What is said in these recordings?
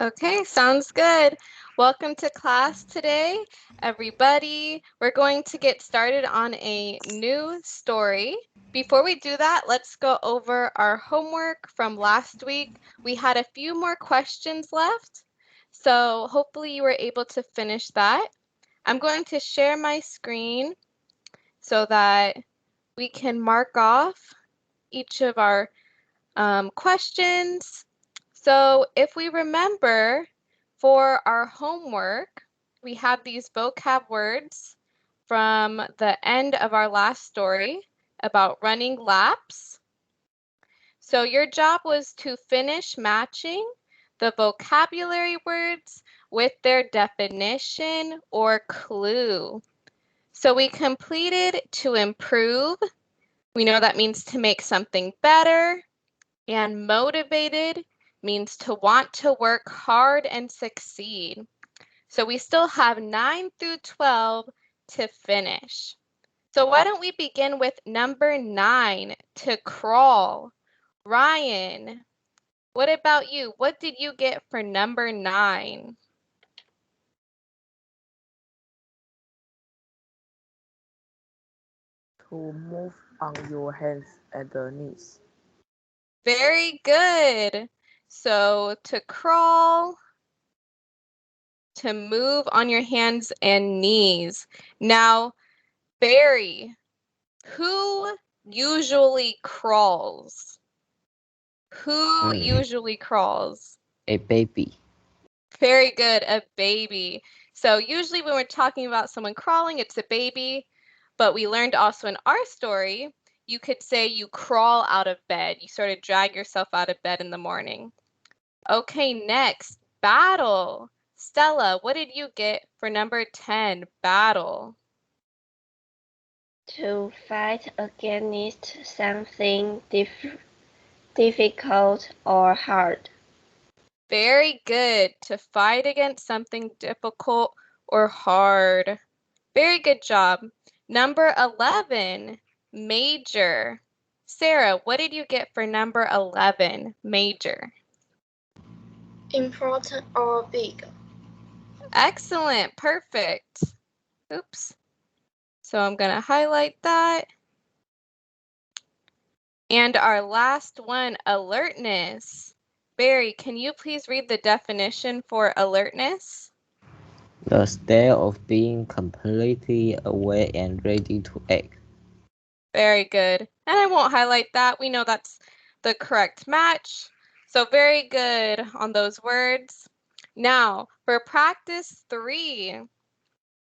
Okay, sounds good. Welcome to class today, everybody. We're going to get started on a new story. Before we do that, let's go over our homework from last week. We had a few more questions left, so hopefully you were able to finish that. I'm going to share my screen so that we can mark off each of our questions. So if we remember for our homework, we have these vocab words from the end of our last story about running laps. So your job was to finish matching the vocabulary words with their definition or clue. So we completed to improve. We know that means to make something better. And motivated means to want to work hard and succeed. So we still have 9 through 12 to finish. So why don't we begin with number 9, to crawl. Ryan, what about you? What did you get for number 9? To move on your hands and the knees. Very good. So to crawl, to move on your hands and knees. Now, Barry, who usually crawls? Who Mm, usually crawls? a baby. Very good, a baby. So usually when we're talking about someone crawling, it's a baby. But we learned also in our story, you could say you crawl out of bed. You sort of drag yourself out of bed in the morning. Okay, next, battle. Stella, what did you get for number 10, battle? To fight against something difficult or hard. Very good. To fight against something difficult or hard. Very good job. Number 11, major. Sarah, what did you get for number 11, major? Important or big. Excellent. Perfect. Oops. So I'm going to highlight that. And our last one, alertness. Barry, can you please read the definition for alertness? The state of being completely aware and ready to act. Very good. And I won't highlight that. We know that's the correct match. So very good on those words. Now, for practice 3,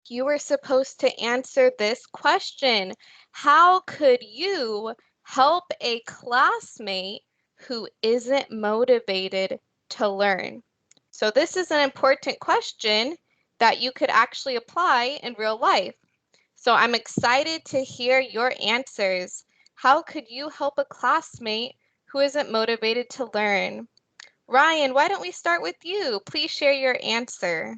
you were supposed to answer this question. How could you help a classmate who isn't motivated to learn? So this is an important question that you could actually apply in real life. So I'm excited to hear your answers. How could you help a classmate who isn't motivated to learn? Ryan, why don't we start with you? Please share your answer.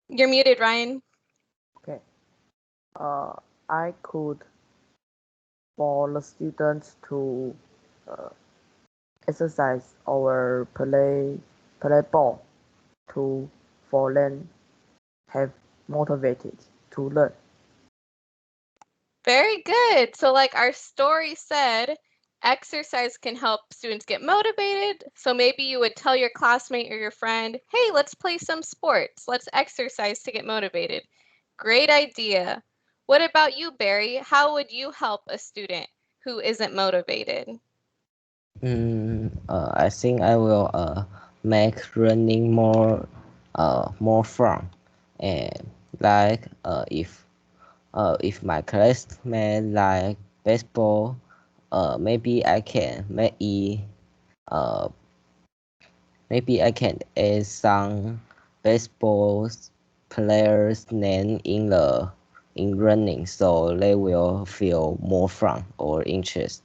You're muted, Ryan. Okay. I could for the students to exercise or play ball to for them have motivated to learn. Very good. So like our story said, exercise can help students get motivated. So maybe you would tell your classmate or your friend, hey, let's play some sports. Let's exercise to get motivated. Great idea. What about you, Barry? How would you help a student who isn't motivated? I think I will make running more fun, and if my classmate like baseball, maybe I can uh maybe I can add some baseball players' name in running, so they will feel more fun or interest.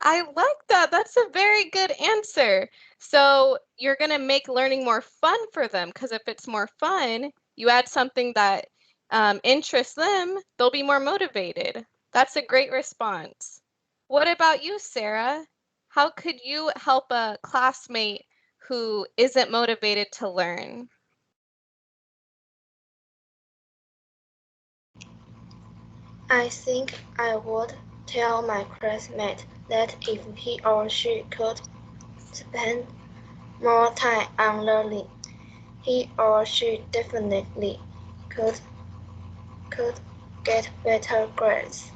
I like that. That's a very good answer. So you're going to make learning more fun for them because if it's more fun, you add something that interests them, they'll be more motivated. That's a great response. What about you, Sarah? How could you help a classmate who isn't motivated to learn? I think I would tell my classmate that if he or she could spend more time on learning, he or she definitely could could get better grades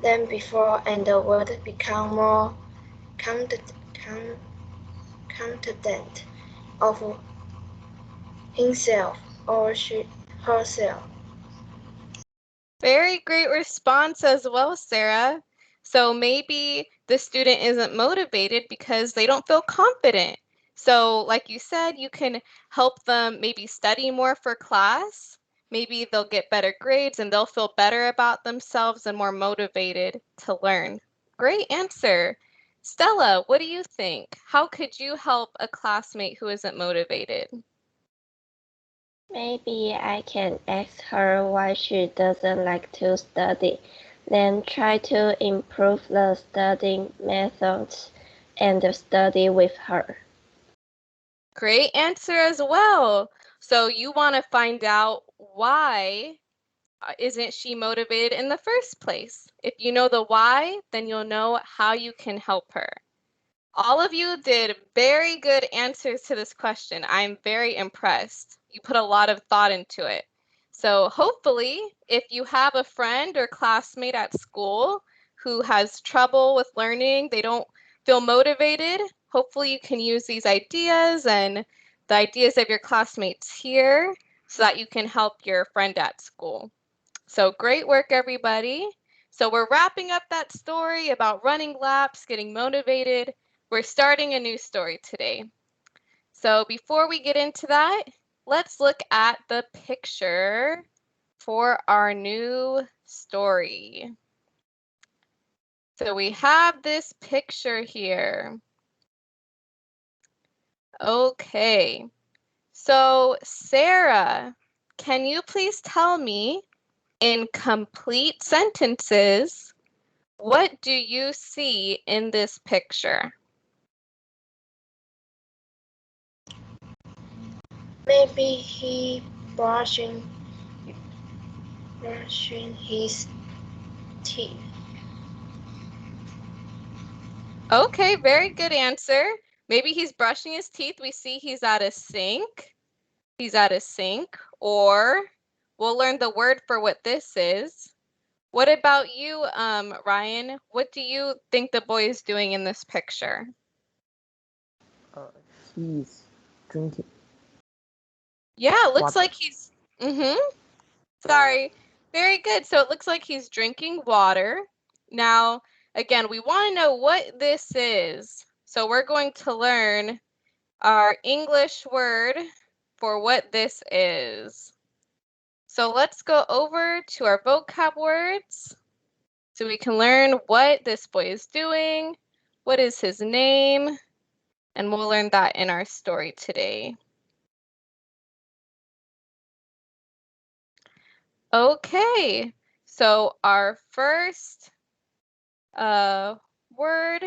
than before and would become more confident of himself or herself. Very great response as well, Sarah. So maybe the student isn't motivated because they don't feel confident. So, like you said, you can help them maybe study more for class. Maybe they'll get better grades and they'll feel better about themselves and more motivated to learn. Great answer. Stella, what do you think? How could you help a classmate who isn't motivated? Maybe I can ask her why she doesn't like to study, then try to improve the studying methods and study with her. Great answer as well. So you want to find out why isn't she motivated in the first place? If you know the why, then you'll know how you can help her. All of you did very good answers to this question. I'm very impressed. You put a lot of thought into it. So hopefully, if you have a friend or classmate at school who has trouble with learning, they don't feel motivated, hopefully you can use these ideas and the ideas of your classmates here so that you can help your friend at school. So great work, everybody. So we're wrapping up that story about running laps, getting motivated. We're starting a new story today. So before we get into that, let's look at the picture for our new story. So we have this picture here. Okay. So Sarah, can you please tell me in complete sentences, what do you see in this picture? Maybe he brushing his teeth. Okay, very good answer. Maybe he's brushing his teeth. We see he's at a sink. He's at a sink. Or we'll learn the word for what this is. What about you, Ryan? What do you think the boy is doing in this picture? He's drinking Yeah, it looks water. like he's Sorry. Very good. So it looks like he's drinking water. Now, again, we want to know what this is. So we're going to learn our English word for what this is. So let's go over to our vocab words so we can learn what this boy is doing, what is his name, and we'll learn that in our story today. Okay, so our first word,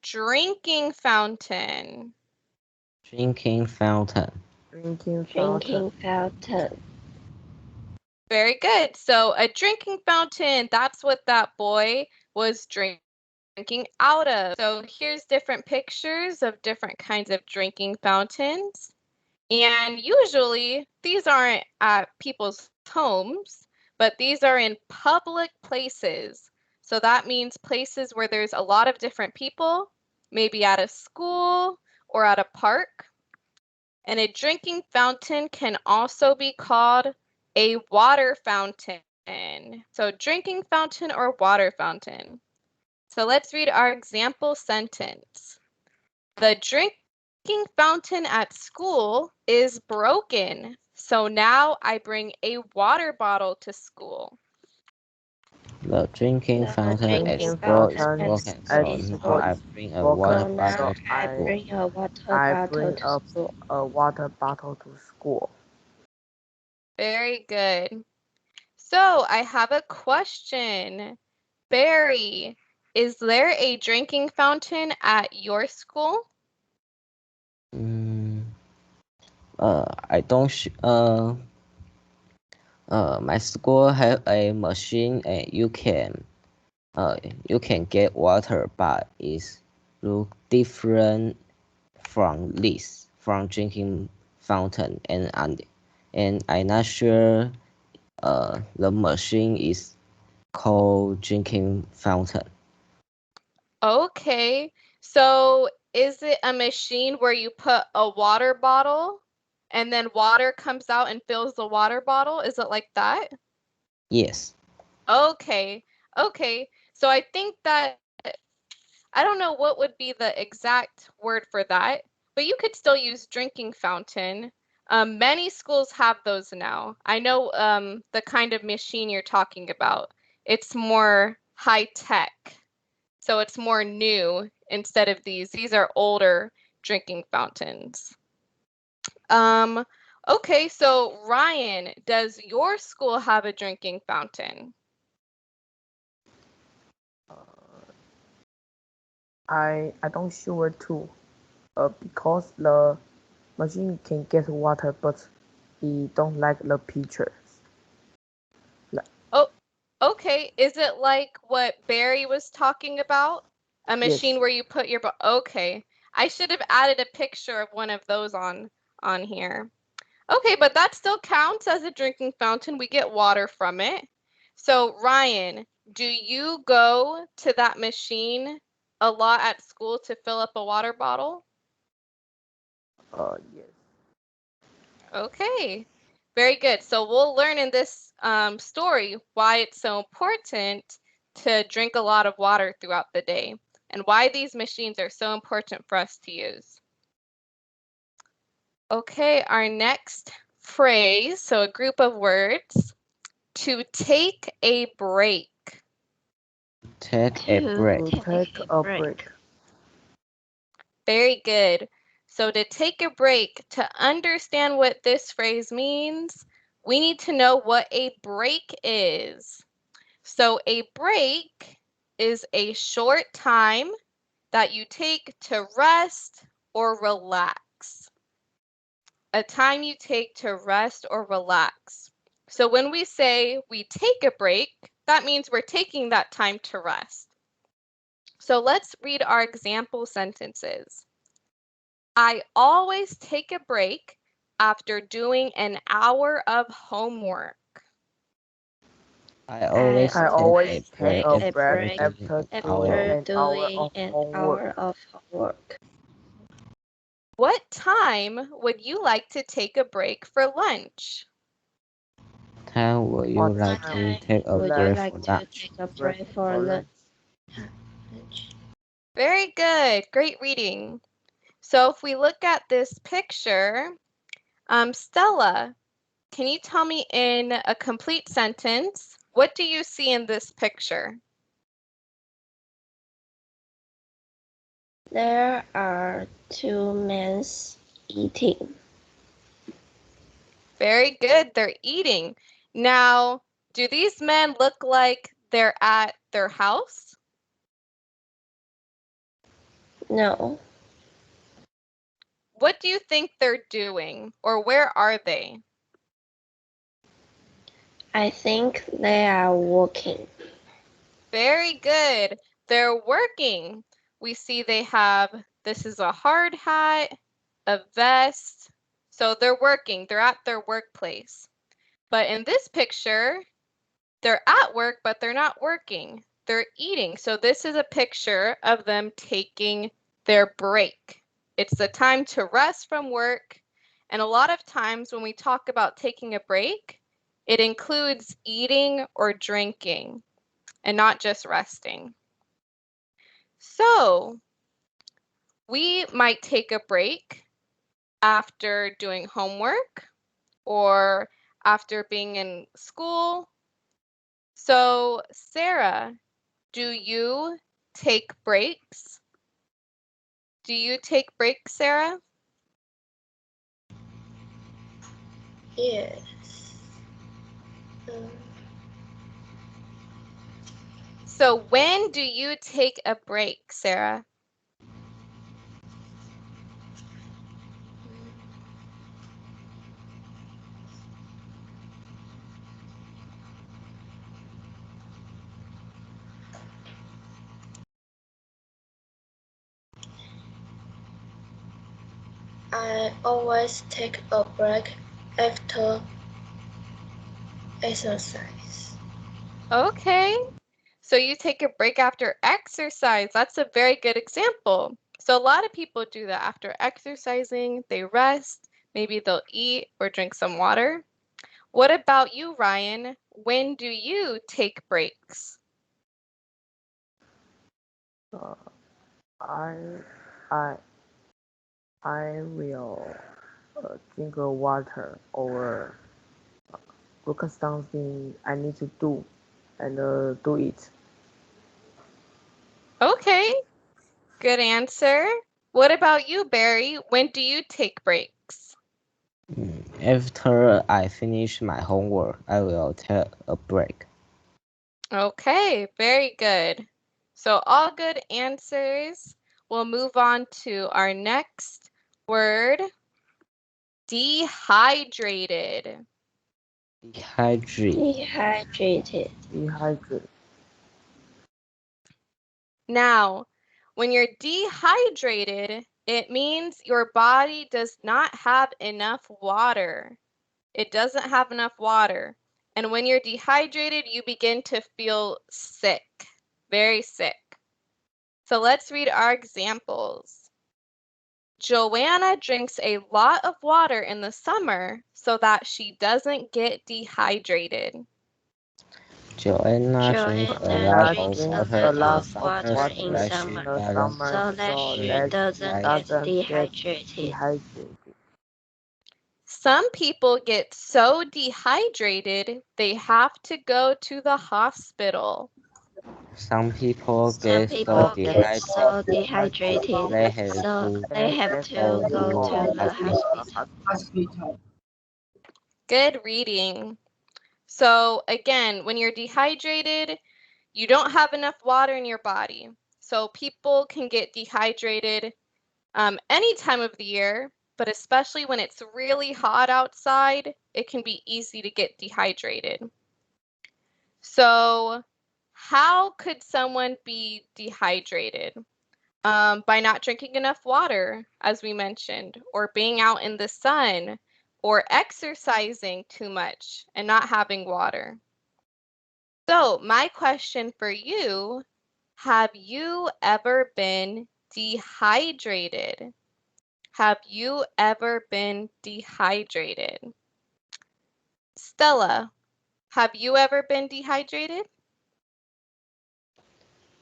drinking fountain. Drinking fountain. Drinking fountain. Drinking fountain. Very good. So a drinking fountain, that's what that boy was drinking out of. So here's different pictures of different kinds of drinking fountains. And usually these aren't at people's homes, but these are in public places. So that means places where there's a lot of different people, maybe at a school or at a park. And a drinking fountain can also be called a water fountain. So drinking fountain or water fountain. So let's read our example sentence. The drinking fountain at school is broken. So now I bring a water bottle to school. The drinking The fountain at drinking Drinking school is fountain at fountain broken, school at so is now school I is broken. bring a broken, water So bottle now to I school. bring a water I bottle bring to school. a water bottle to school. Very good. So I have a question. Barry, is there a drinking fountain at your school? Mm, I don't. My school have a machine and you can get water, but it's look different from this from drinking fountain and I'm not sure the machine is called drinking fountain. Okay, so is it a machine where you put a water bottle and then water comes out and fills the water bottle? Is it like that? Yes. Okay, okay. So I think that I don't know what would be the exact word for that, but you could still use drinking fountain. Many schools have those now. I know the kind of machine you're talking about. It's more high tech, so it's more new instead of these. These are older drinking fountains. Um, okay, so Ryan, does your school have a drinking fountain? I don't sure too. Because the machine can get water, but he don't like the pictures. Oh, okay. Is it like what Barry was talking about? A Yes. machine where you put your okay. I should have added a picture of one of those on here. Okay, but that still counts as a drinking fountain. We get water from it. So, Ryan, do you go to that machine a lot at school to fill up a water bottle? Yes. Okay, very good. So we'll learn in this story why it's so important to drink a lot of water throughout the day and why these machines are so important for us to use. Okay, our next phrase, so a group of words, to take a break. Take a To break. To take take a a break. break. Very good. So to take a break, to understand what this phrase means, we need to know what a break is. So a break is a short time that you take to rest or relax. A time you take to rest or relax. So when we say we take a break, that means we're taking that time to rest. So let's read our example sentences. I always take a break after doing an hour of homework. I I always I take always a always take break take a a after break break doing after an hour doing of after an hour doing of an homework. hour of homework. What time would you like to take a break for lunch? time would you What like What time to time take a would you break like for like to lunch? take a break break for for lunch? lunch? Very good. Great reading. So if we look at this picture, Stella, can you tell me in a complete sentence, what do you see in this picture? There are two men eating. Very good. They're eating. Now, do these men look like they're at their house? No, What do you think they're doing, or where are they? I think they are walking. Very good. They're working. We see they have, this is a hard hat, a vest. So they're working. They're at their workplace. But in this picture, they're at work, but they're not working. They're eating. So this is a picture of them taking their break. It's the time to rest from work. And a lot of times when we talk about taking a break, it includes eating or drinking and not just resting. So we might take a break after doing homework or after being in school. So, Sarah, do you take breaks? Do you take breaks, Sarah? Yes. Um, So when do you take a break, Sarah? I always take a break after exercise. Okay. So you take a break after exercise. That's a very good example. So a lot of people do that after exercising. They rest, maybe they'll eat or drink some water. What about you, Ryan? When do you take breaks? Uh, I I I will drink water or look at something I need to do and do it. Okay, good answer. What about you, Barry? When do you take breaks? After I finish my homework, I will take a break. Okay, very good. So all good answers. We'll move on to our next word, dehydrated. Dehydrate. Dehydrated. Dehydrate. Now, when you're dehydrated, it means your body does not have enough water. It doesn't have enough water. And when you're dehydrated, you begin to feel sick, very sick. So let's read our examples. Joanna drinks a lot of water in the summer so that she doesn't get dehydrated. Joanna drinks a Joanna lot That of drinks a drinks water a lot in the lot of of summer water so in water that in she summer the doesn't summer so that so she that get she doesn't get dehydrated. doesn't get dehydrated. dehydrated. Some people get so dehydrated they have to go to the hospital. Some people Some get so People people get get so so dehydrated dehydrated, they have so to they they have have to go to go to go the to the to the hospital. hospital. hospital. Good reading. So, again, when you're dehydrated, you don't have enough water in your body. So, people can get dehydrated any time of the year, but especially when it's really hot outside, it can be easy to get dehydrated. So, how could someone be dehydrated? By not drinking enough water, as we mentioned, or being out in the sun, or exercising too much and not having water. So, my question for you, have you ever been dehydrated? Have you ever been dehydrated? Stella, have you ever been dehydrated?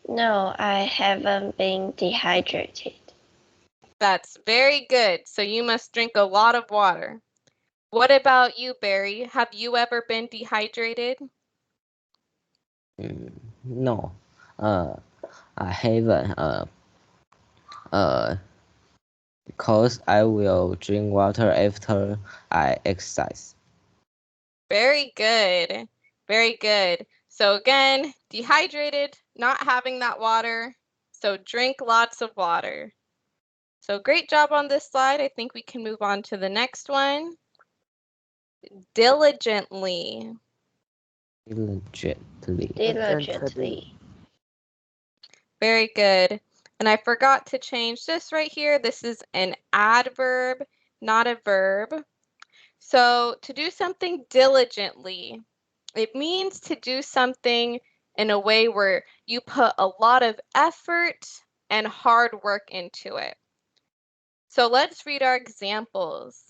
No, I haven't been dehydrated. That's very good. So you must drink a lot of water. What about you, Barry? Have you ever been dehydrated? No, uh, I haven't. Uh, because I will drink water after I exercise. Very good. Very good. So again, dehydrated, not having that water. So drink lots of water. So great job on this slide. I think we can move on to the next one. Diligently. Diligently. Urgently. Diligently. Very good. And I forgot to change this right here. This is an adverb, not a verb. So to do something diligently, it means to do something in a way where you put a lot of effort and hard work into it. So let's read our examples.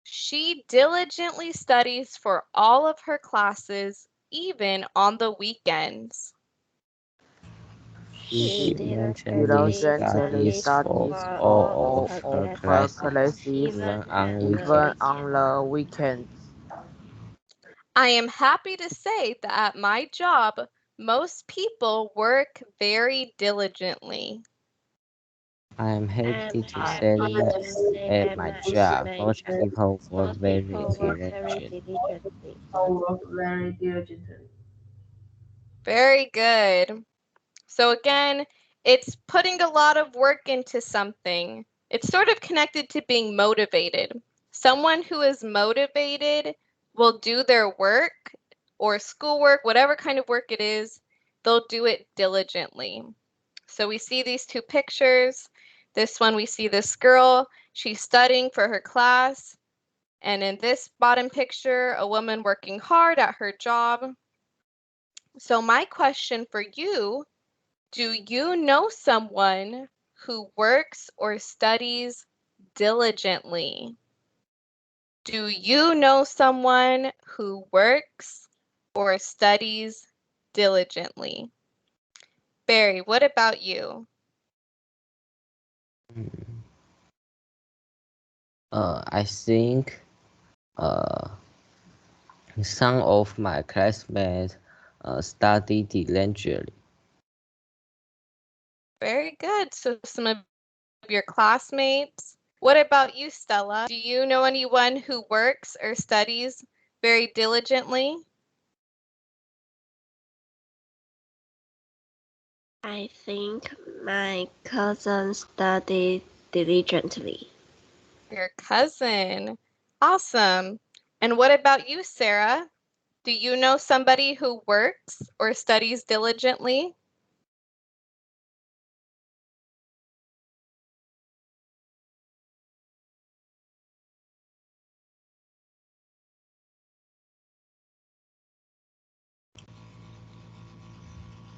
She diligently studies for all of her classes, even on the weekends. She She diligently diligently Diligently studies studies for studies for for all all of all her of her her classes, classes, classes, even even on on the even weekends. on weekend. the weekends. I am happy to say that at my job, most people work very diligently. I am I'm happy to I say happy that to say at at my my job, most job, people work most very people work very diligently. diligently. work very diligently. Very good. So again, it's putting a lot of work into something. It's sort of connected to being motivated. Someone who is motivated will do their work or schoolwork, whatever kind of work it is, they'll do it diligently. So we see these two pictures. This one, we see this girl, she's studying for her class. And in this bottom picture, a woman working hard at her job. So my question for you, do you know someone who works or studies diligently? Do you know someone who works or studies diligently? Barry, what about you? I think some of my classmates study diligently. Very good. So some of your classmates. What about you, Stella? Do you know anyone who works or studies very diligently? I think my cousin studied diligently. Your cousin. Awesome. And what about you, Sarah? Do you know somebody who works or studies diligently?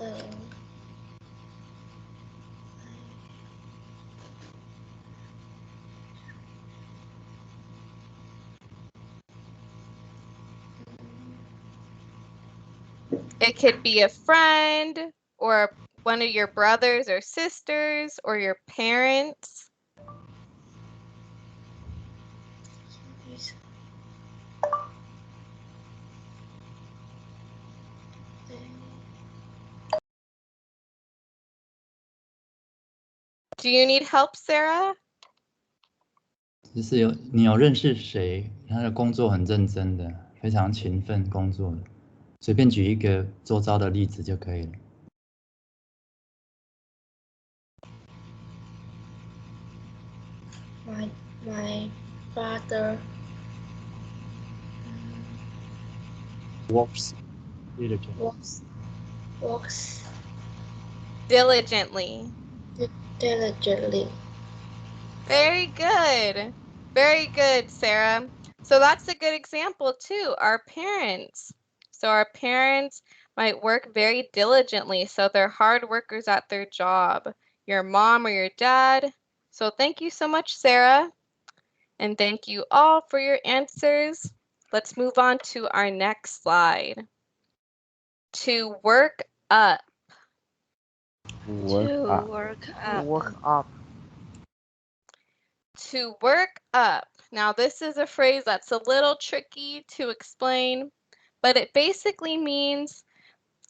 Um, It could be a friend or one of your brothers or sisters or your parents. Do you need help, Sarah? 就是你有认识谁，他的工作很认真的，非常勤奋工作的，随便举一个周遭的例子就可以了。my father Works diligently. works Diligently. diligently. Very good. Very good, Sarah. So that's a good example too. Our parents. So our parents might work very diligently. So they're hard workers at their job. Your mom or your dad. So thank you so much, Sarah. And thank you all for your answers. Let's move on to our next slide. To work up. Work To up. work up. Work up. To work up. Now, this is a phrase that's a little tricky to explain, but it basically means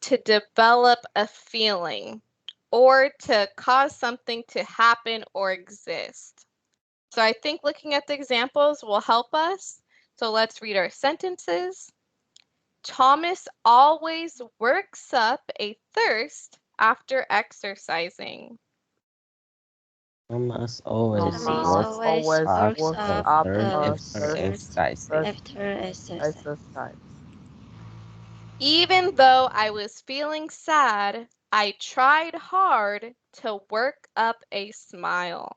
to develop a feeling or to cause something to happen or exist. So I think looking at the examples will help us. So let's read our sentences. Thomas always works up a thirst after exercising. Thomas always Thomas works always up works a up third a after thirst exercising. after exercise. Exercise. Even though I was feeling sad, I tried hard to work up a smile.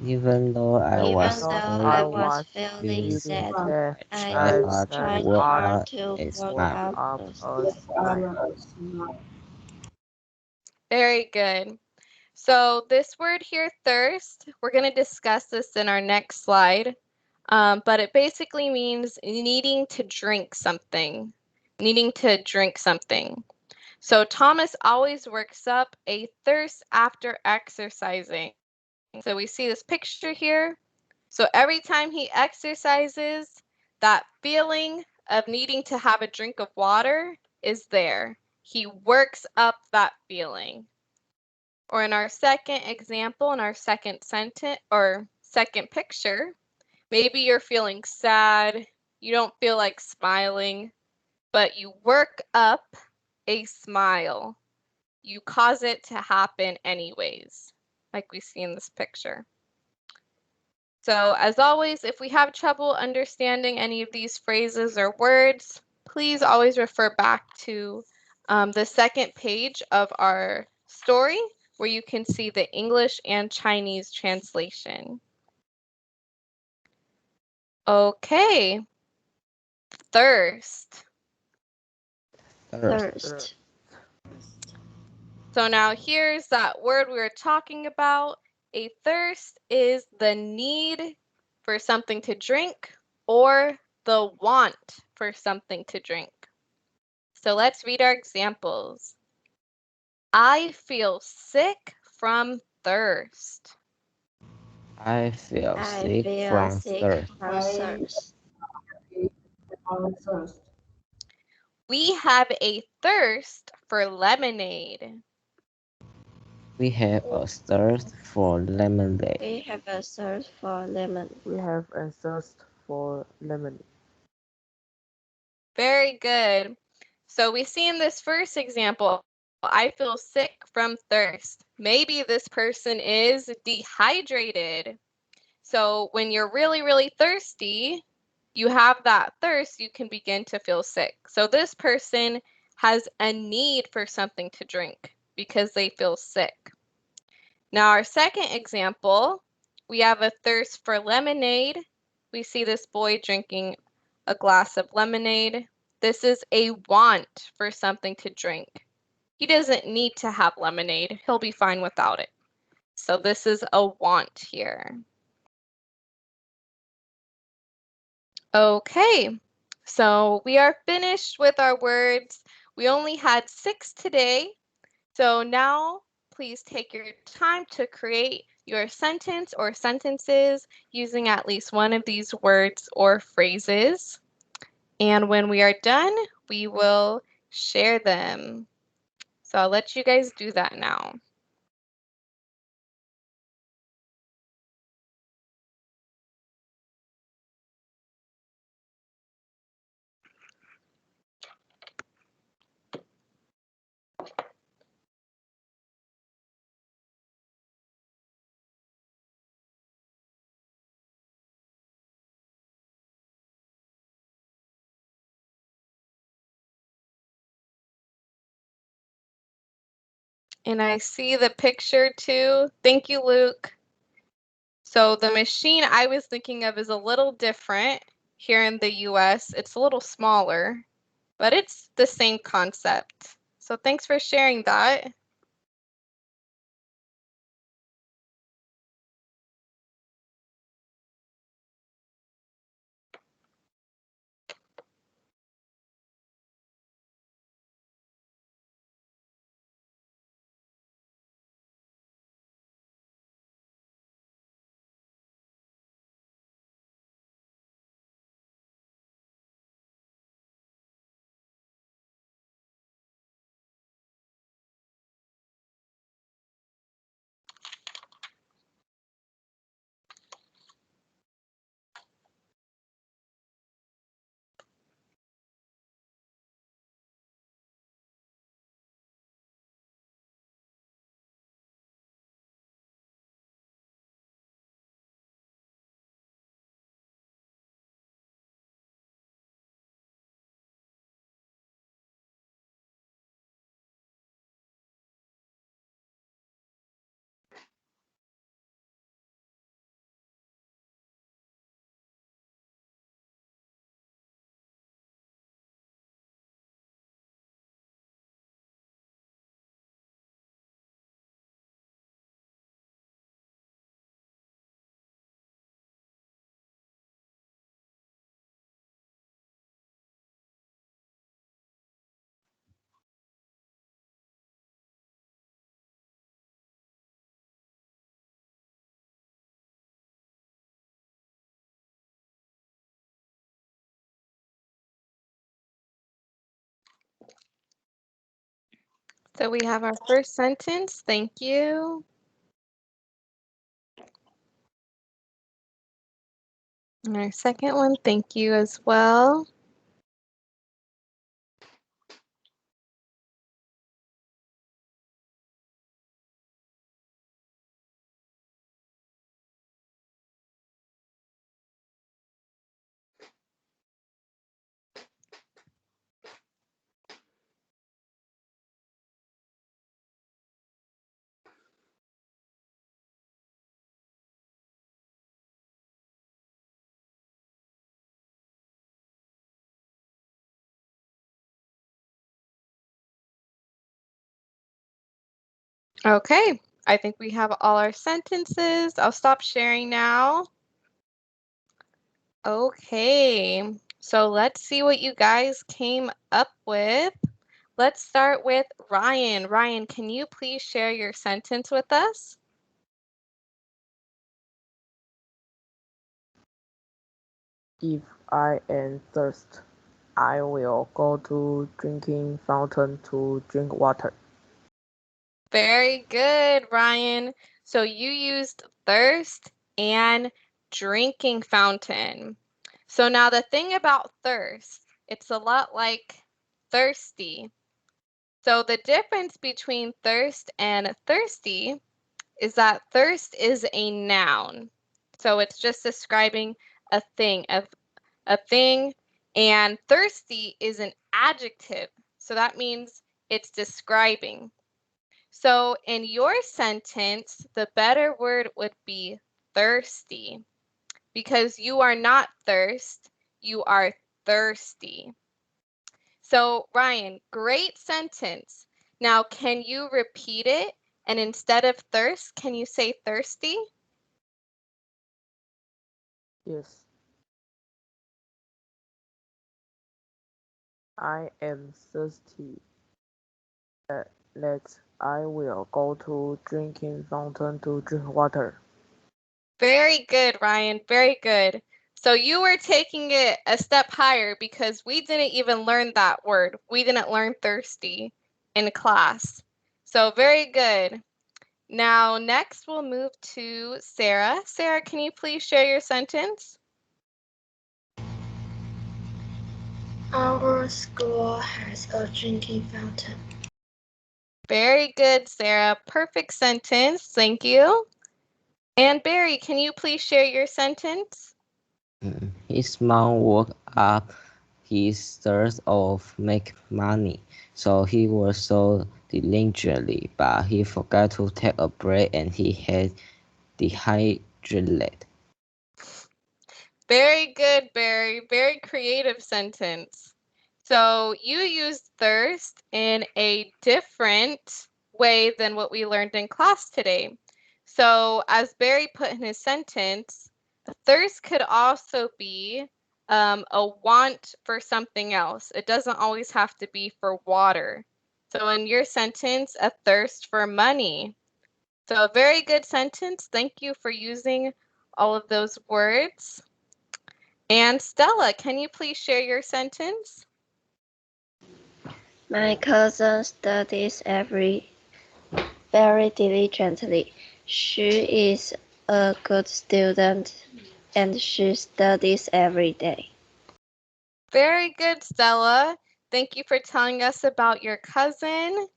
Even though I Even was though I I feeling was was feeling feeling feeling sad, sad, sad. I I try I hard to tried work hard hard up to a work work smile. up up a a smile. Very good. So this word here, thirst, we're going to discuss this in our next slide. But it basically means needing to drink something. Needing to drink something. So Thomas always works up a thirst after exercising. So we see this picture here. So every time he exercises, that feeling of needing to have a drink of water is there. He works up that feeling. Or in our second example, in our second sentence or second picture, maybe you're feeling sad, you don't feel like smiling, but you work up a smile. you cause it to happen anyways, like we see in this picture. So as always, if we have trouble understanding any of these phrases or words, please always refer back to the second page of our story where you can see the English and Chinese translation. Okay, thirst. Thirst. So now here's that word we were talking about. A thirst is the need for something to drink or the want for something to drink. So let's read our examples. I feel sick from thirst. I feel sick from thirst. We have a thirst for lemonade. We have a thirst for lemonade. We have a thirst for lemon. We have a thirst for lemon. Very good. So we see in this first example, I feel sick from thirst. Maybe this person is dehydrated. So when you're really, really thirsty, you have that thirst, you can begin to feel sick. So this person has a need for something to drink because they feel sick. Now our second example, we have a thirst for lemonade. We see this boy drinking a glass of lemonade. This is a want for something to drink. He doesn't need to have lemonade. He'll be fine without it. So this is a want here. Okay, so we are finished with our words. We only had 6 today. So now please take your time to create your sentence or sentences using at least one of these words or phrases. And when we are done, we will share them. So I'll let you guys do that now. And I see the picture too. Thank you, Luke. So the machine I was thinking of is a little different here in the US. It's a little smaller, but it's the same concept. So thanks for sharing that. So we have our first sentence, thank you. And our second one, thank you as well. Okay, I think we have all our sentences. I'll stop sharing now. Okay, so let's see what you guys came up with. Let's start with Ryan. Ryan, can you please share your sentence with us? If I am thirsty, I will go to drinking fountain to drink water. Very good, Ryan. So you used thirst and drinking fountain. So now the thing about thirst, it's a lot like thirsty. So the difference between thirst and thirsty is that thirst is a noun. So it's just describing a thing, a thing, and thirsty is an adjective. So that means it's describing. So in your sentence, the better word would be thirsty because you are not thirst, you are thirsty. So Ryan, great sentence. Now, can you repeat it? And instead of thirst, can you say thirsty? Yes. I am thirsty. That I will go to drinking fountain to drink water. Very good, Ryan. Very good. So you were taking it a step higher because we didn't even learn that word. We didn't learn thirsty in class. So very good. Now, next we'll move to Sarah. Sarah, can you please share your sentence? Our school has a drinking fountain. Very good, Sarah. Perfect sentence. Thank you. And Barry, can you please share your sentence? His mom worked up his thirst of make money, so he worked so diligently, but he forgot to take a break and he had dehydrated. Very good, Barry. Very creative sentence. So you used thirst in a different way than what we learned in class today. So as Barry put in his sentence, thirst could also be a want for something else. It doesn't always have to be for water. So in your sentence, a thirst for money. So a very good sentence. Thank you for using all of those words. And Stella, can you please share your sentence? My cousin studies very diligently. She is a good student and she studies every day. Very good, Stella. Thank you for telling us about your cousin.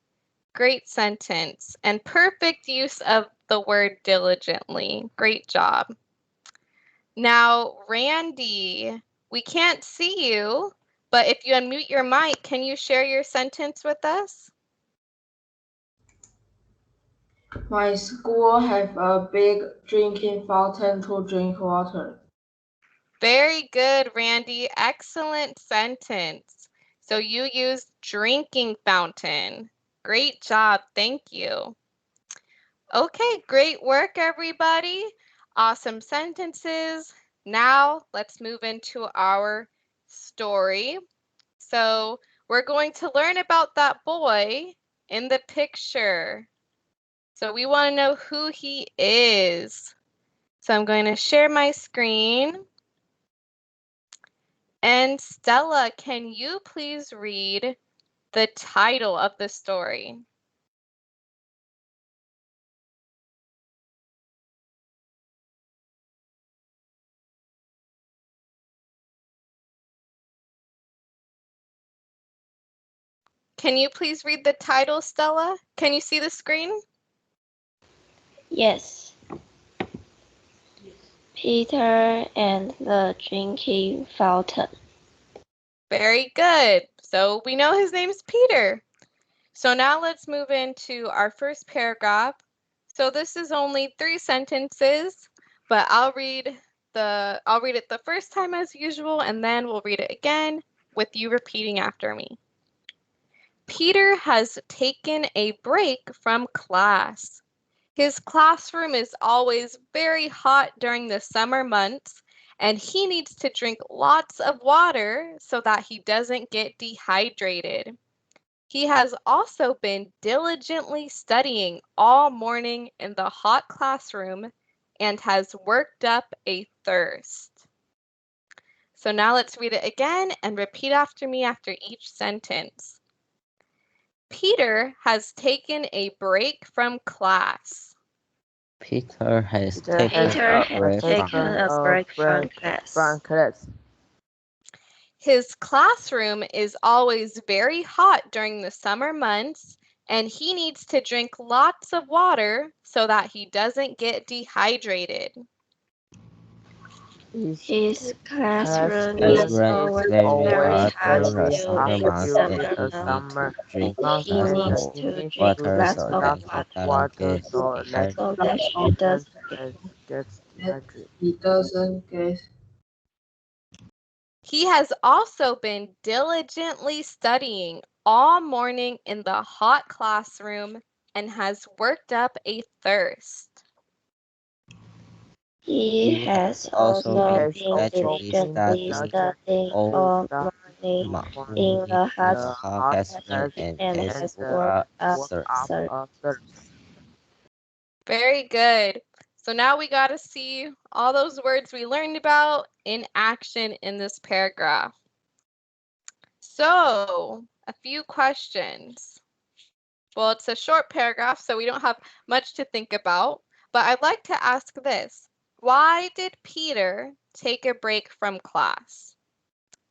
Great sentence and perfect use of the word diligently. Great job. Now, Randy, we can't see you, but if you unmute your mic, can you share your sentence with us? My school have a big drinking fountain to drink water. Very good, Randy. Excellent sentence. So you used drinking fountain. Great job. Thank you. Okay, great work, everybody. Awesome sentences. Now let's move into our story. So we're going to learn about that boy in the picture. So we want to know who he is. So I'm going to share my screen. And Stella, can you please read the title of the story? Can you please read the title, Stella? Can you see the screen? Yes. Peter and the drinking fountain. Very good. So we know his name's Peter. So now let's move into our first paragraph. So this is only 3 sentences, but I'll read it the first time as usual, and then we'll read it again with you repeating after me. Peter has taken a break from class. His classroom is always very hot during the summer months, and he needs to drink lots of water so that he doesn't get dehydrated. He has also been diligently studying all morning in the hot classroom and has worked up a thirst. So now let's read it again and repeat after me after each sentence. Peter has taken a break from class. Peter has Peter taken Peter a has break taken from a break from from class. class. His classroom is always very hot during the summer months, and he needs to drink lots of water so that he doesn't get dehydrated. His classroom His is run is always very very hot hot during the summer during the months, and summer he needs months, to and drink he lots needs of to drink water lots so of that he doesn't water get dehydrated. so that he Gets That dehydrated. he doesn't get. He has also been diligently studying all morning in the hot classroom and has worked up a thirst. He He has has also also been been gradually diligently studying studying all all morning morning in the in hot the hot Hot classroom classroom class and and has and has worked worked up up work up thirst. thirst. a thirst. Very good. So now we got to see all those words we learned about in action in this paragraph. So, a few questions. Well, it's a short paragraph, so we don't have much to think about, but I'd like to ask this. Why did Peter take a break from class?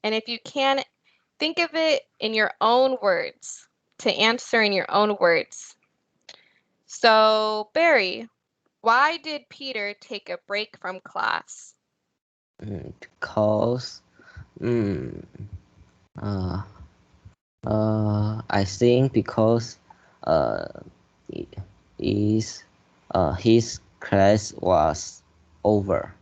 And if you can, think of it in your own words, to answer in your own words. So, Barry, why did Peter take a break from class? Because mm, uh, I think because uh, i- is his class was over.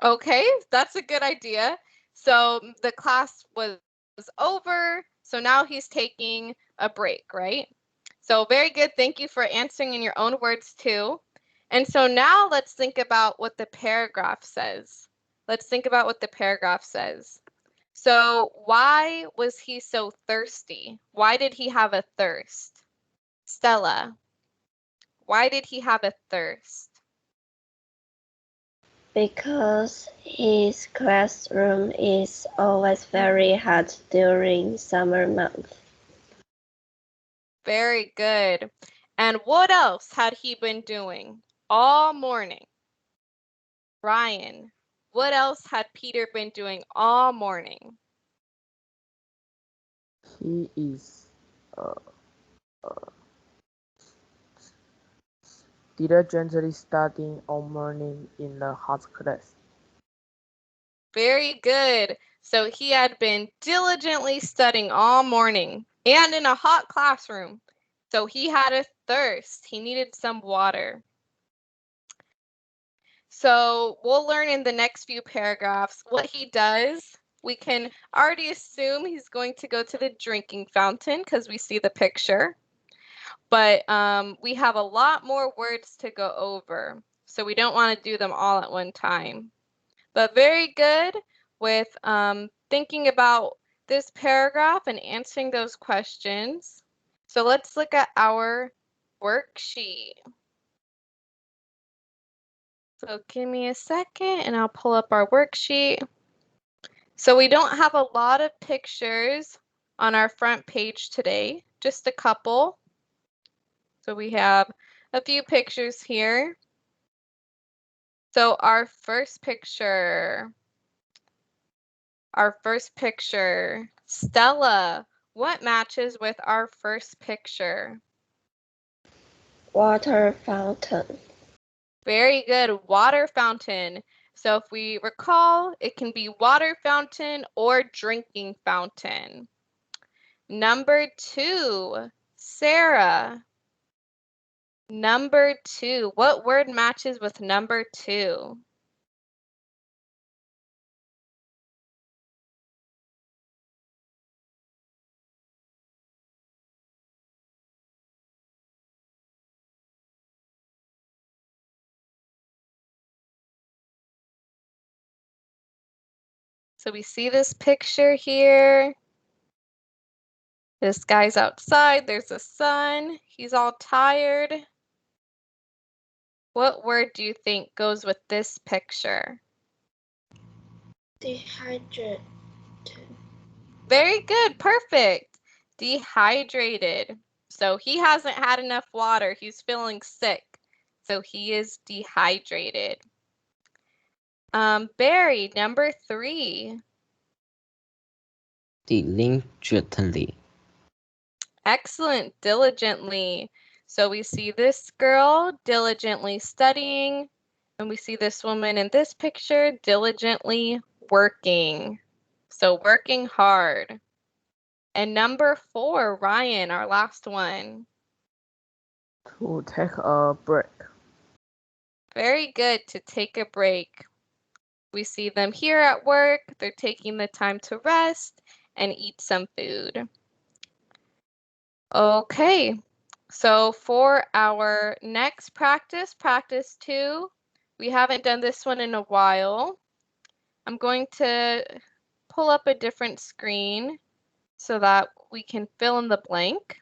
Okay, that's a good idea. So the class was over, so now he's taking a break, right? So very good. Thank you for answering in your own words too. And so now let's think about what the paragraph says. Let's think about what the paragraph says. So why was he so thirsty? Why did he have a thirst? Stella, why did he have a thirst? Because his classroom is always very hot during summer months. Very good. And what else had he been doing all morning? Ryan, what else had Peter been doing all morning? He is uh, diligently studying all morning in the hot class. Very good. So he had been diligently studying all morning and in a hot classroom. So he had a thirst. He needed some water. So we'll learn in the next few paragraphs what he does. We can already assume he's going to go to the drinking fountain because we see the picture. But we have a lot more words to go over, so we don't want to do them all at one time. But very good with thinking about this paragraph and answering those questions. So let's look at our worksheet. So give me a second and I'll pull up our worksheet. So we don't have a lot of pictures on our front page today, just a couple. So we have a few pictures here. So our first picture, Stella, what matches with our first picture? Water fountain. Very good, water fountain. So if we recall, it can be water fountain or drinking fountain. Number 2, Sarah. Number 2, what word matches with number 2? So we see this picture here. This guy's outside. There's the sun. He's all tired. What word do you think goes with this picture? Dehydrated. Very good. Perfect. Dehydrated. So he hasn't had enough water. He's feeling sick. So he is dehydrated. Barry, number 3. Diligently. Excellent. Diligently. So we see this girl diligently studying, and we see this woman in this picture diligently working. So working hard. And number 4, Ryan, our last one. To take a break. Very good, to take a break. We see them here at work. They're taking the time to rest and eat some food. Okay, so for our next practice, practice 2, we haven't done this one in a while. I'm going to pull up a different screen so that we can fill in the blank.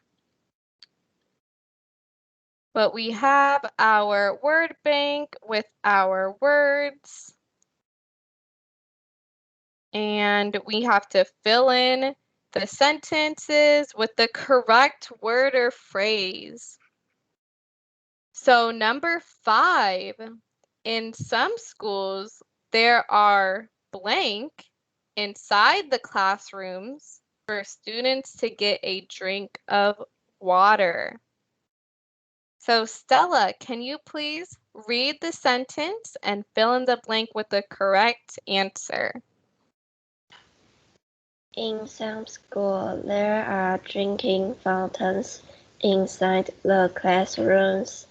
But we have our word bank with our words. And we have to fill in the sentences with the correct word or phrase. So number 5, in some schools, there are blank inside the classrooms for students to get a drink of water. So Stella, can you please read the sentence and fill in the blank with the correct answer? In some schools, there are drinking fountains inside the classrooms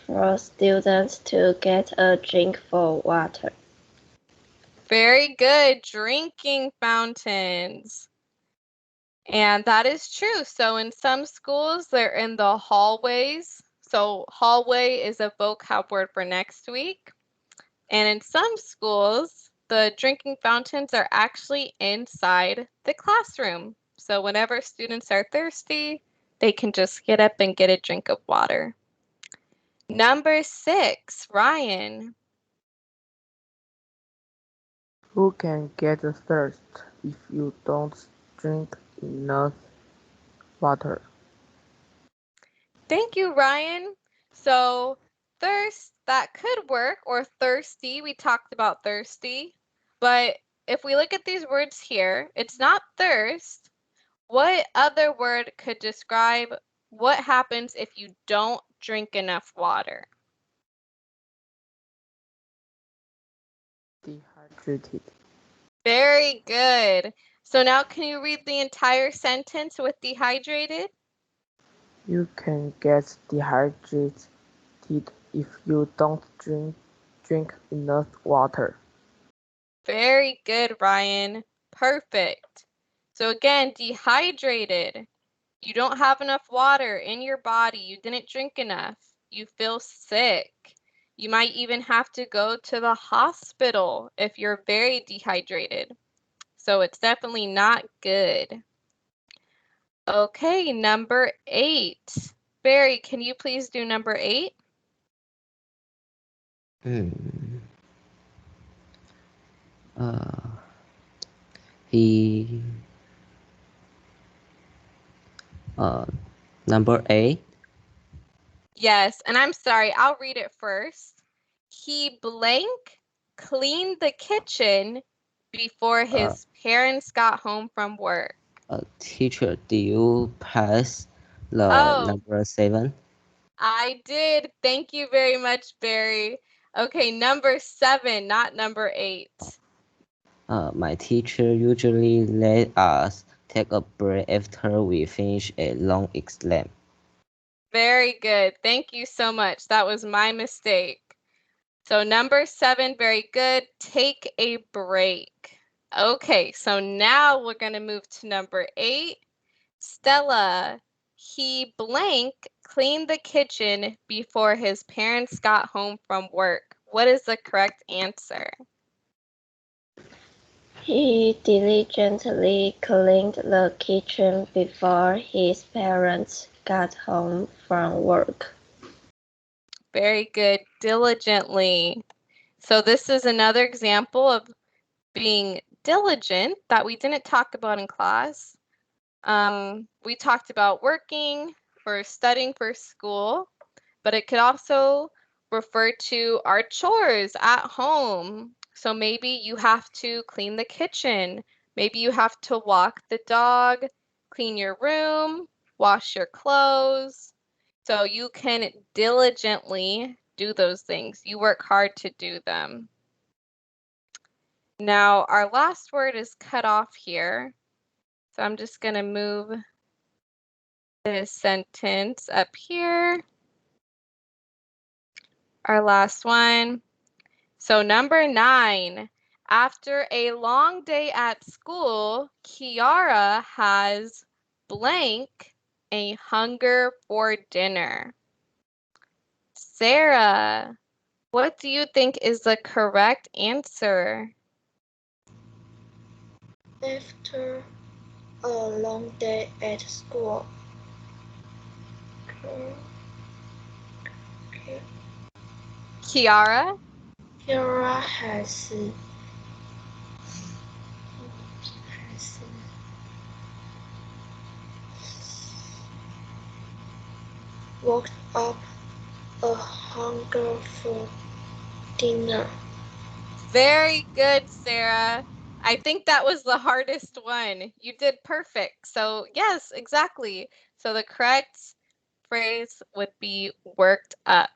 for students to get a drink for water. Very good, drinking fountains. And that is true. So in some schools, they're in the hallways. So hallway is a vocab word for next week. And in some schools, the drinking fountains are actually inside the classroom. So whenever students are thirsty, they can just get up and get a drink of water. Number 6, Ryan. You can get thirst if you don't drink enough water. Thank you, Ryan. So thirst, that could work, or thirsty. We talked about thirsty. But if we look at these words here, it's not thirst. What other word could describe what happens if you don't drink enough water? Dehydrated. Very good. So now can you read the entire sentence with dehydrated? You can get dehydrated if you don't drink enough water. Very good, Ryan. Perfect. So again, dehydrated. You don't have enough water in your body. You didn't drink enough. You feel sick. You might even have to go to the hospital if you're very dehydrated. So it's definitely not good. Okay, number 8. Barry, can you please do number 8? Hmm. He number 8. Yes, and I'm sorry, I'll read it first. He blank cleaned the kitchen before his parents got home from work. Teacher, do you pass the Oh, number 7? I did. Thank you very much, Barry. Okay, number 7, not number 8. My teacher usually let us take a break after we finish a long exam. Very good. Thank you so much. That was my mistake. So number 7, very good. Take a break. Okay, so now we're going to move to number 8. Stella, he blank cleaned the kitchen before his parents got home from work. What is the correct answer? He diligently cleaned the kitchen before his parents got home from work. Very good. Diligently. So this is another example of being diligent that we didn't talk about in class. We talked about working or studying for school, but it could also refer to our chores at home. So maybe you have to clean the kitchen. Maybe you have to walk the dog, clean your room, wash your clothes. So you can diligently do those things. You work hard to do them. Now, our last word is cut off here. So I'm just going to move this sentence up here. Our last one. So number 9, after a long day at school, Kiara has blank a hunger for dinner. Sarah, what do you think is the correct answer? After a long day at school, Kiara? Kira has worked up a hunger for dinner. Very good, Sarah. I think that was the hardest one. You did perfect. So yes, exactly. So the correct phrase would be worked up.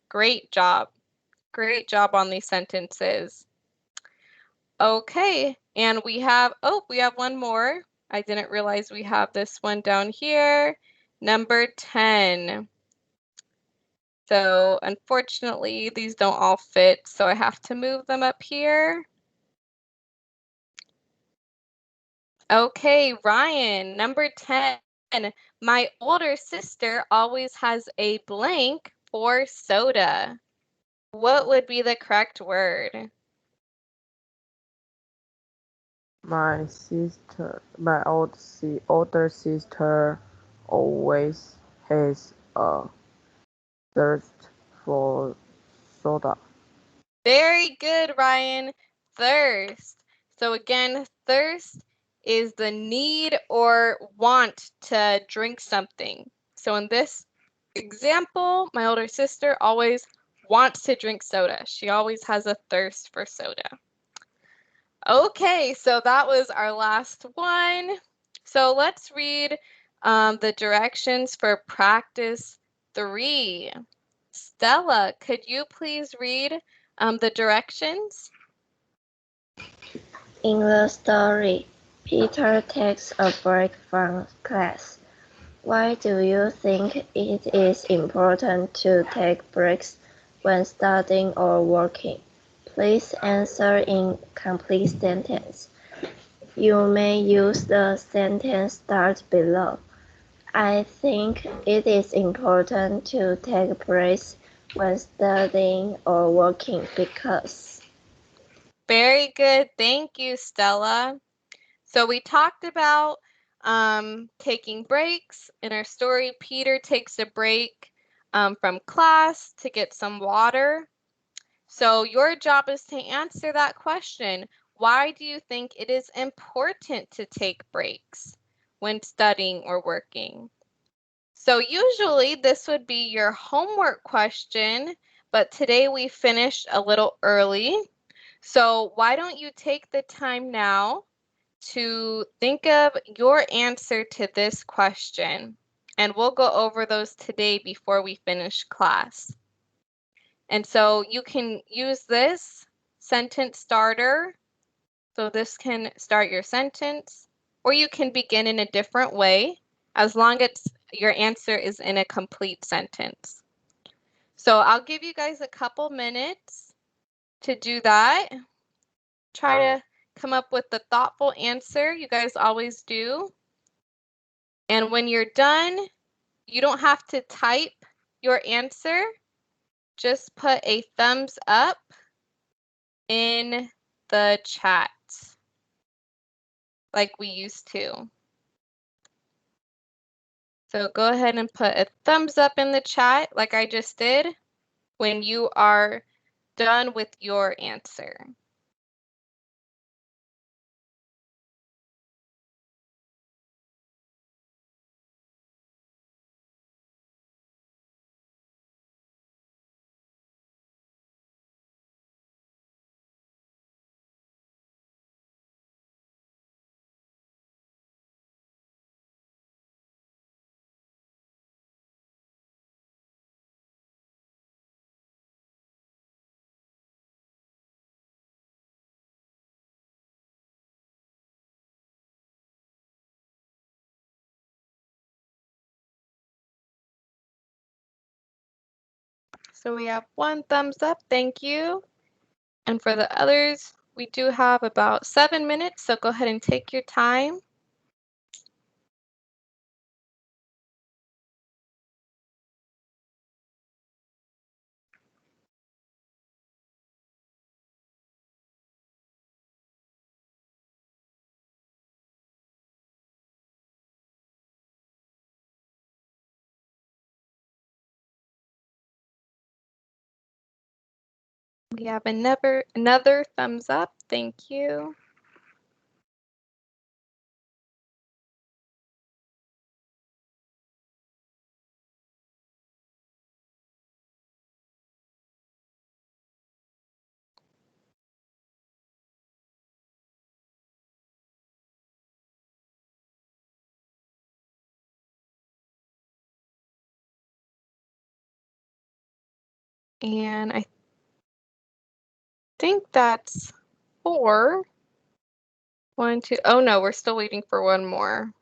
Great job. Great job on these sentences. Okay, and we have one more. I didn't realize we have this one down here. Number 10. So unfortunately, these don't all fit, so I have to move them up here. Okay, Ryan, number 10. My older sister always has a blank for soda. What would be the correct word? My older sister always has a thirst for soda. Very good, Ryan. Thirst. So again, thirst is the need or want to drink something. So in this example, my older sister always wants to drink soda. She always has a thirst for soda. Okay, so that was our last one. So let's read the directions for practice 3. Stella, could you please read the directions? In the story, Peter takes a break from class. Why do you think it is important to take breaks when studying or working? Please answer in complete sentence. You may use the sentence start below. I think it is important to take breaks when studying or working because. Very good. Thank you, Stella. So we talked about taking breaks. In our story, Peter takes a break from class to get some water. So your job is to answer that question. Why do you think it is important to take breaks when studying or working? So usually this would be your homework question, but today we finished a little early. So why don't you take the time now to think of your answer to this question? And we'll go over those today before we finish class. And so you can use this sentence starter. So this can start your sentence, or you can begin in a different way as long as your answer is in a complete sentence. So I'll give you guys a couple minutes to do that. Try to come up with the thoughtful answer. You guys always do. And when you're done, you don't have to type your answer. Just put a thumbs up in the chat. like we used to. So go ahead and put a thumbs up in the chat like I just did when you are done with your answer. So we have one thumbs up, thank you. And for the others, we do have about 7 minutes, so go ahead and take your time. We have another thumbs up, thank you. And I think that's 4. 1, 2, oh no, we're still waiting for one more.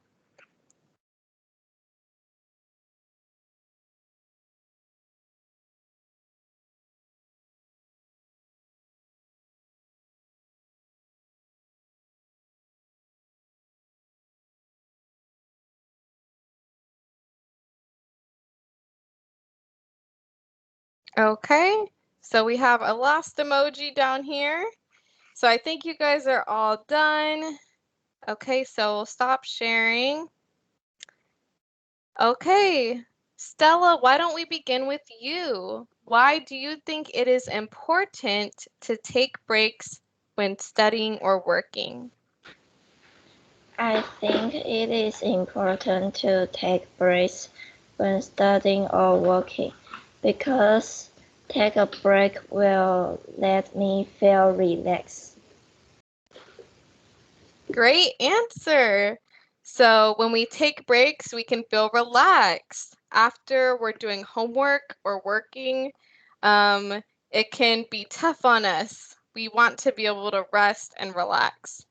Okay, so we have a last emoji down here. So I think you guys are all done. Okay, so we'll stop sharing. Okay, Stella, why don't we begin with you? Why do you think it is important to take breaks when studying or working? I think it is important to take breaks when studying or working because take a break will let me feel relaxed. Great answer. So when we take breaks, we can feel relaxed. After we're doing homework or working, it can be tough on us. We want to be able to rest and relax.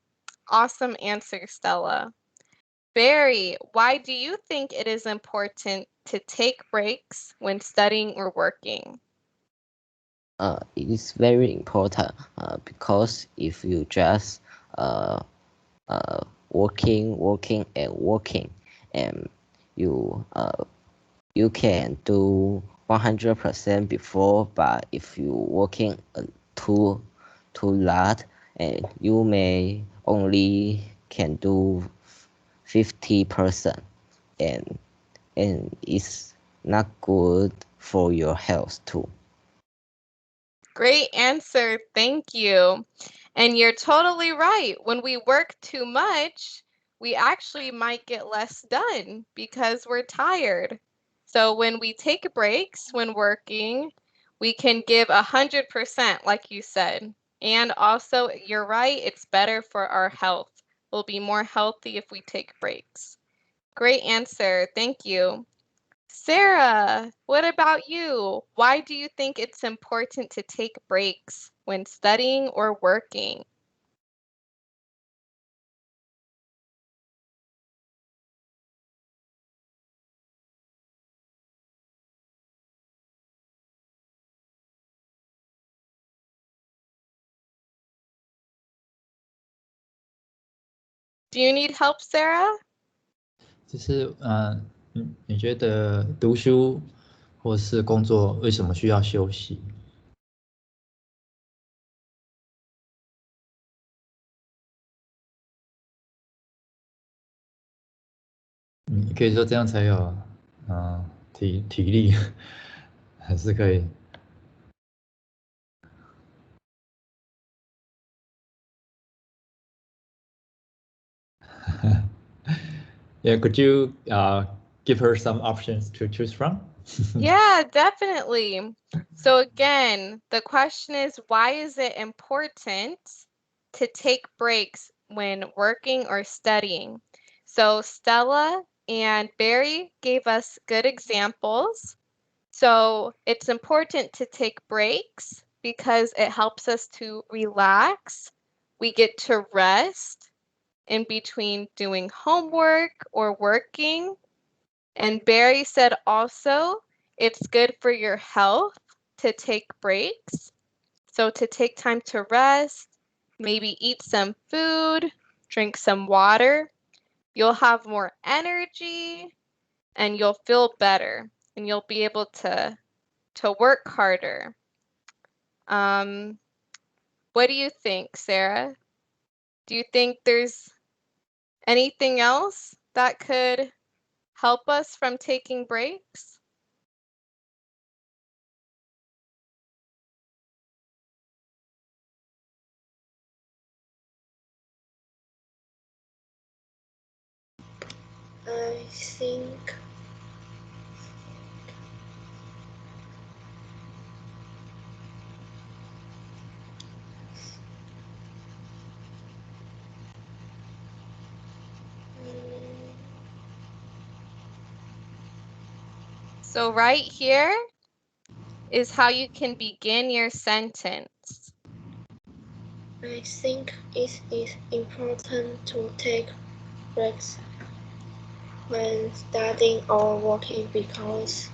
Awesome answer, Stella. Barry, why do you think it is important to take breaks when studying or working? It is very important because if you just working and working, and you can do 100% before, but if you working too lot, and you may only can do 50%, and it's not good for your health too. Great answer. Thank you. And you're totally right. When we work too much, we actually might get less done because we're tired. So when we take breaks when working, we can give 100%, like you said. And also, you're right, it's better for our health. We'll be more healthy if we take breaks. Great answer. Thank you. Sarah, what about you? Why do you think it's important to take breaks when studying or working? Do you need help, Sarah? 就是你觉得读书或是工作为什么需要休息？可以说这样才有体力，还是可以。Yeah, could you give her some options to choose from? Yeah, definitely. So again, the question is, why is it important to take breaks when working or studying? So Stella and Barry gave us good examples. So it's important to take breaks because it helps us to relax. We get to rest in between doing homework or working. And Barry said also it's good for your health to take breaks. So to take time to rest, maybe eat some food, drink some water, you'll have more energy and you'll feel better and you'll be able to work harder. What do you think, Sarah? Do you think there's anything else that could help us from taking breaks? I think So right here is how you can begin your sentence. I think it is important to take breaks when studying or working because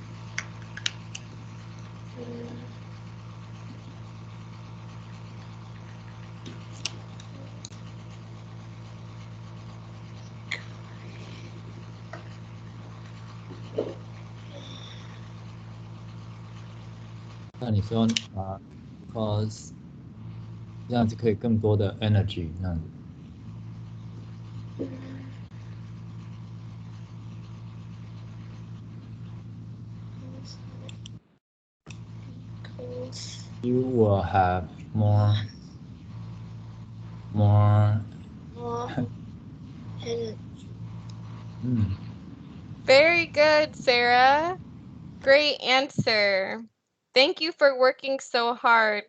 那你说because 这样子可以更多的 energy，那because you will have more more energy. Very good, Sarah. Great answer. Thank you for working so hard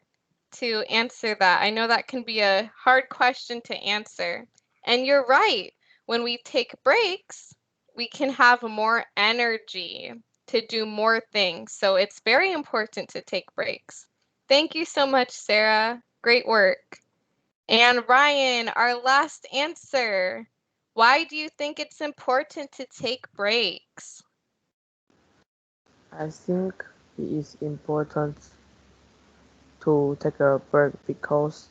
to answer that. I know that can be a hard question to answer. And you're right. When we take breaks, we can have more energy to do more things. So it's very important to take breaks. Thank you so much, Sarah. Great work. And Ryan, our last answer. Why do you think it's important to take breaks? I think it is important to take a break because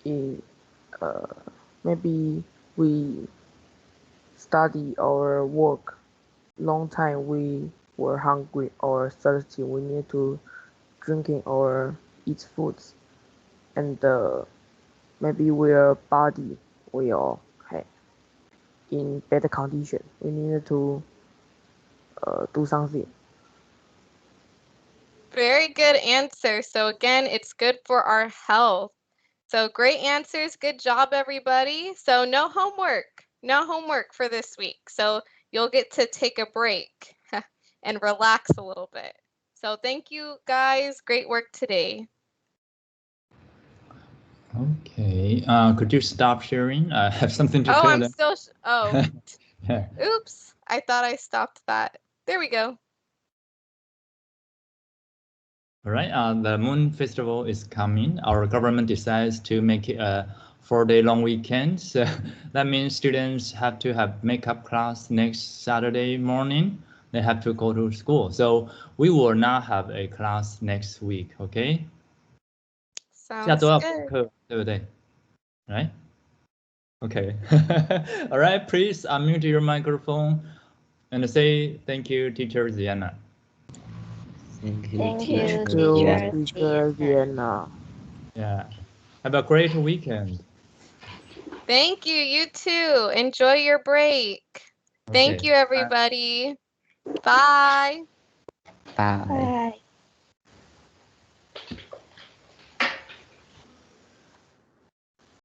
it maybe we study or work long time we were hungry or thirsty we need to drinking or eat foods and maybe our body will have in better condition we need to do something. Very good answer. So again, it's good for our health. So great answers. Good job, everybody. So no homework. No homework for this week. So you'll get to take a break and relax a little bit. So thank you, guys. Great work today. Okay. Could you stop sharing? I have something to Oh, tell I'm them. still. Oh, Yeah. oops. I thought I stopped that. There we go. All right. The Moon Festival is coming. Our government decides to make it a 4-day long weekend. So that means students have to have makeup class next Saturday morning. They have to go to school. So we will not have a class next week. Okay. 下 Sounds 周要补 good. 课，对不对？ Right? Okay. All right. Please unmute your microphone and say thank you, Teacher Xiahna. Thank you, Thank Thank you, teacher you, teacher Diana. teacher Xiahna. Vienna. Yeah. Have a great weekend. Thank you. You too. Enjoy your break. Thank Okay. you, everybody. Bye. Bye.